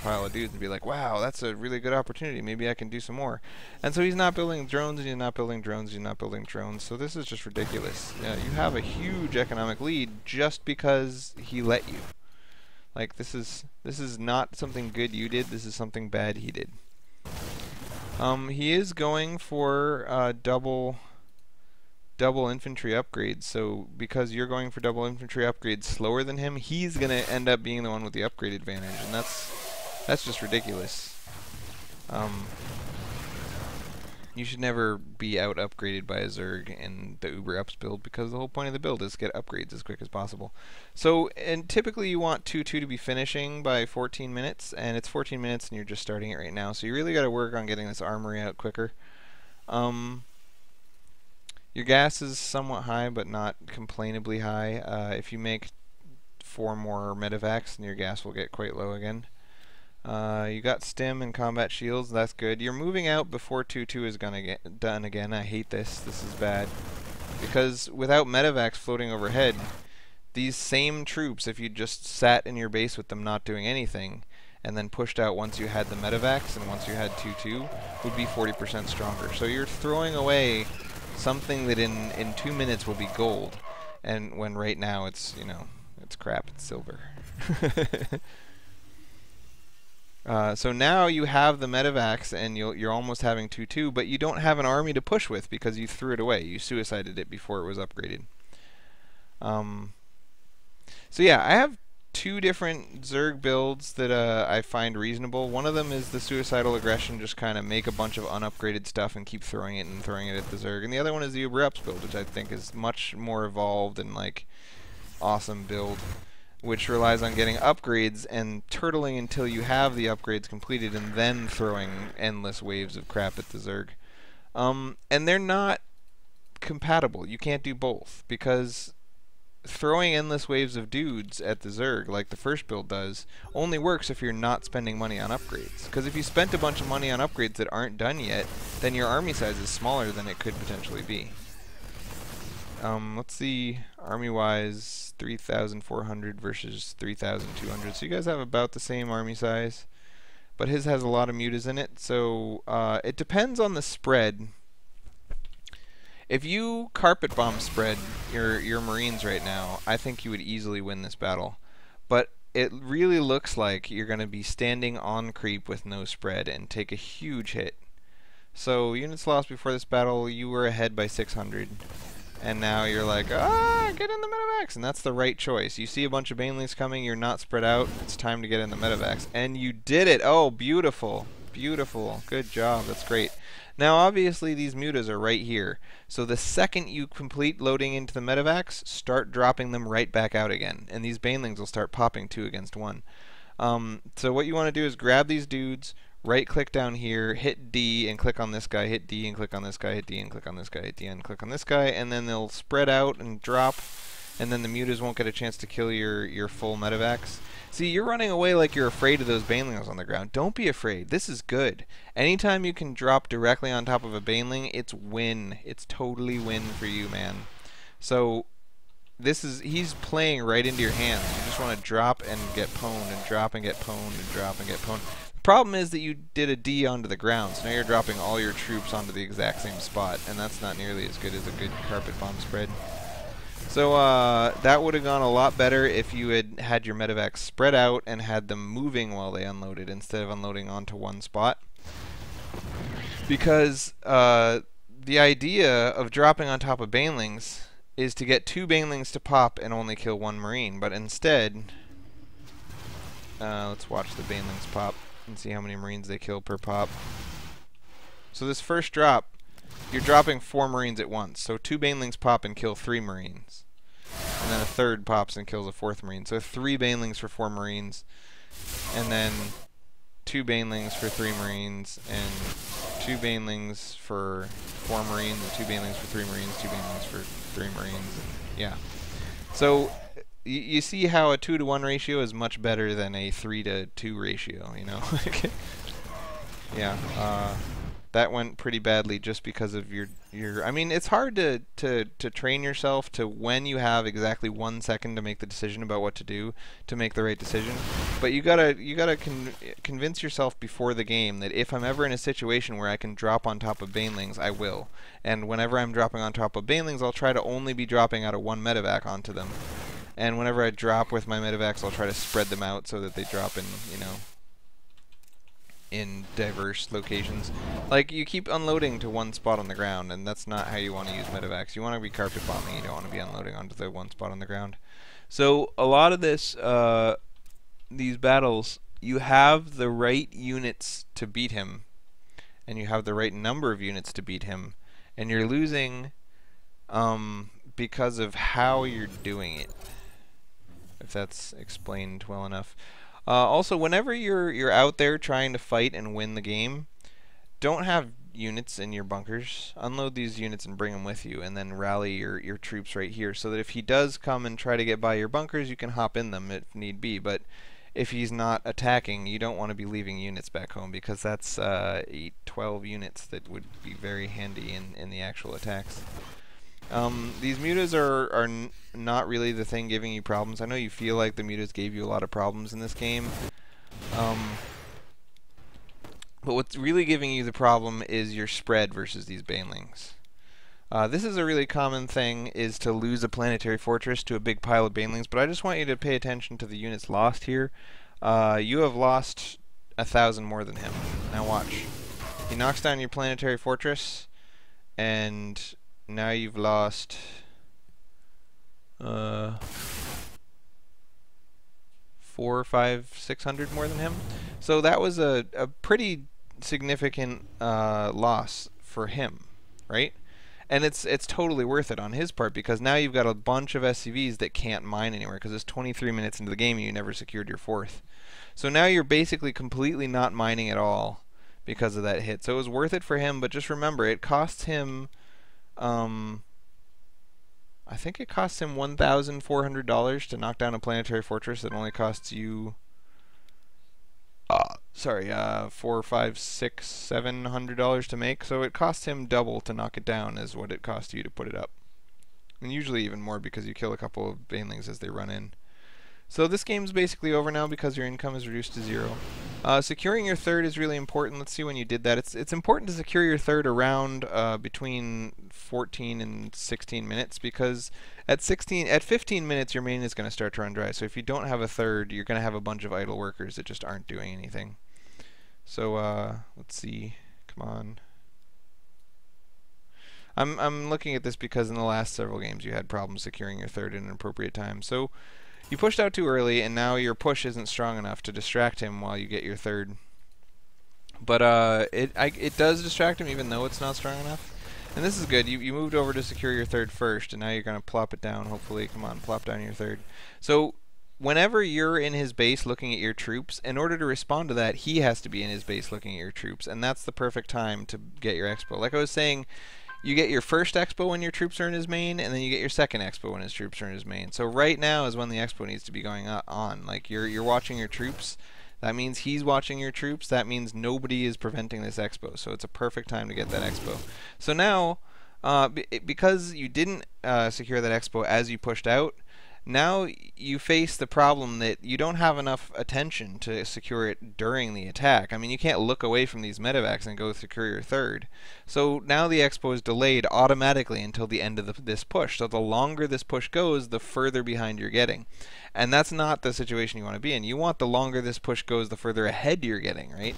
pile of dudes and be like, wow, that's a really good opportunity. Maybe I can do some more. And so he's not building drones, and he's not building drones, he's not building drones. So this is just ridiculous. You have a huge economic lead just because he let you. Like, this is not something good you did. This is something bad he did. He is going for double infantry upgrades, so because you're going for double infantry upgrades slower than him, he's going to end up being the one with the upgrade advantage, and that's just ridiculous. You should never be out upgraded by a Zerg in the Uber Ups build, because the whole point of the build is to get upgrades as quick as possible. So, and typically you want 2-2 to be finishing by 14 minutes, and it's 14 minutes and you're just starting it right now, so you really got to work on getting this armory out quicker. Your gas is somewhat high, but not complainably high. If you make 4 more medevacs, then your gas will get quite low again. You got stim and combat shields, that's good. You're moving out before 2-2 is gonna get done again. I hate this. This is bad. Because without medevacs floating overhead, these same troops, if you just sat in your base with them not doing anything, and then pushed out once you had the medevacs and once you had 2-2, would be 40% stronger. So you're throwing away something that in 2 minutes will be gold, and when right now it's, you know, it's crap, it's silver. So now you have the medevacs and you're almost having 2-2, but you don't have an army to push with because you threw it away. You suicided it before it was upgraded. So yeah, I have 2 different Zerg builds that I find reasonable. One of them is the suicidal aggression, just kind of make a bunch of unupgraded stuff and keep throwing it at the Zerg. And the other one is the Uber Ups build, which I think is much more evolved and like awesome build, which relies on getting upgrades and turtling until you have the upgrades completed and then throwing endless waves of crap at the Zerg. And they're not compatible. You can't do both, because throwing endless waves of dudes at the Zerg, like the first build does, only works if you're not spending money on upgrades. Because if you spent a bunch of money on upgrades that aren't done yet, then your army size is smaller than it could potentially be. Let's see, army-wise, 3,400 versus 3,200. So you guys have about the same army size, but his has a lot of mutas in it, so it depends on the spread. If you carpet bomb spread your Marines right now, I think you would easily win this battle. But it really looks like you're going to be standing on creep with no spread and take a huge hit. So units lost before this battle, you were ahead by 600. And now you're like, get in the medevacs, and that's the right choice. You see a bunch of banelings coming, you're not spread out, it's time to get in the medevacs. And you did it! Oh, beautiful. Beautiful. Good job, that's great. Now obviously these mutas are right here, so the second you complete loading into the medevacs, start dropping them right back out again, and these banelings will start popping 2 against 1. So what you want to do is grab these dudes, right click down here, hit D and click on this guy, hit D and click on this guy, hit D and click on this guy, hit D and click on this guy, and then they'll spread out and drop, and then the mutas won't get a chance to kill your full medevacs. See, you're running away like you're afraid of those banelings on the ground. Don't be afraid. This is good. Anytime you can drop directly on top of a baneling, it's win. It's totally win for you, man. So this is, he's playing right into your hands. You just want to drop and get pwned, and drop and get pwned, and drop and get pwned. The problem is that you did a D onto the ground, so now you're dropping all your troops onto the exact same spot, and that's not nearly as good as a good carpet bomb spread. So that would have gone a lot better if you had had your medevacs spread out and had them moving while they unloaded instead of unloading onto one spot. Because the idea of dropping on top of banelings is to get 2 banelings to pop and only kill 1 marine, but instead, let's watch the banelings pop and see how many marines they kill per pop. So this first drop, you're dropping 4 marines at once. So 2 banelings pop and kill 3 marines. And then a third pops and kills a 4th marine. So 3 banelings for 4 marines. And then 2 banelings for 3 marines. And 2 banelings for 4 marines. And 2 banelings for 3 marines. 2 banelings for 3 marines. And yeah. So you see how a 2-to-1 ratio is much better than a 3-to-2 ratio, you know? Yeah. That went pretty badly just because of your I mean, it's hard to train yourself to, when you have exactly 1 second to make the decision about what to do, to make the right decision. But you gotta convince yourself before the game that if I'm ever in a situation where I can drop on top of banelings, I will. And whenever I'm dropping on top of banelings, I'll try to only be dropping out of one medevac onto them. And whenever I drop with my medevacs, I'll try to spread them out so that they drop in, you know, in diverse locations. Like, you keep unloading to one spot on the ground, and that's not how you want to use medevacs. You want to be carpet bombing, you don't want to be unloading onto the one spot on the ground. So a lot of this, these battles, you have the right units to beat him, and you have the right number of units to beat him, and you're losing because of how you're doing it, if that's explained well enough. Also, whenever you're out there trying to fight and win the game, don't have units in your bunkers. Unload these units and bring them with you, and then rally your troops right here, so that if he does come and try to get by your bunkers, you can hop in them if need be. But if he's not attacking, you don't want to be leaving units back home, because that's 12 units that would be very handy in the actual attacks. These mutas are not really the thing giving you problems. I know you feel like the mutas gave you a lot of problems in this game. But what's really giving you the problem is your spread versus these banelings. This is a really common thing, is to lose a planetary fortress to a big pile of banelings, but I just want you to pay attention to the units lost here. You have lost 1,000 more than him. Now watch. He knocks down your planetary fortress, and now you've lost 400, 500, 600 more than him. So that was a pretty significant loss for him, right? And it's totally worth it on his part, because now you've got a bunch of SCVs that can't mine anywhere, because it's 23 minutes into the game and you never secured your 4th. So now you're basically completely not mining at all because of that hit. So it was worth it for him, but just remember, it costs him I think it costs him $1,400 to knock down a planetary fortress that only costs you $400, $500, $600, $700 to make. So it costs him double to knock it down as what it costs you to put it up, and usually even more, because you kill a couple of banelings as they run in. So this game's basically over now because your income is reduced to 0. Securing your 3rd is really important. Let's see when you did that. It's important to secure your 3rd around between 14 and 16 minutes, because at 15 minutes your main is going to start to run dry. So if you don't have a 3rd, you're going to have a bunch of idle workers that just aren't doing anything. So let's see. Come on. I'm looking at this because in the last several games you had problems securing your 3rd in an appropriate time. So you pushed out too early, and now your push isn't strong enough to distract him while you get your 3rd. But it does distract him even though it's not strong enough. And this is good. You moved over to secure your 3rd first, and now you're going to plop it down, hopefully. Come on, plop down your 3rd. So whenever you're in his base looking at your troops, in order to respond to that, he has to be in his base looking at your troops, and that's the perfect time to get your expo. Like I was saying, you get your first expo when your troops are in his main, and then you get your second expo when his troops are in his main. So right now is when the expo needs to be going on. Like, you're watching your troops. That means he's watching your troops. That means nobody is preventing this expo. So it's a perfect time to get that expo. So now, because you didn't secure that expo as you pushed out, now you face the problem that you don't have enough attention to secure it during the attack. I mean, you can't look away from these medevacs and go secure your 3rd. So now the expo is delayed automatically until the end of this push. So the longer this push goes, the further behind you're getting. And that's not the situation you want to be in. You want the longer this push goes, the further ahead you're getting, right?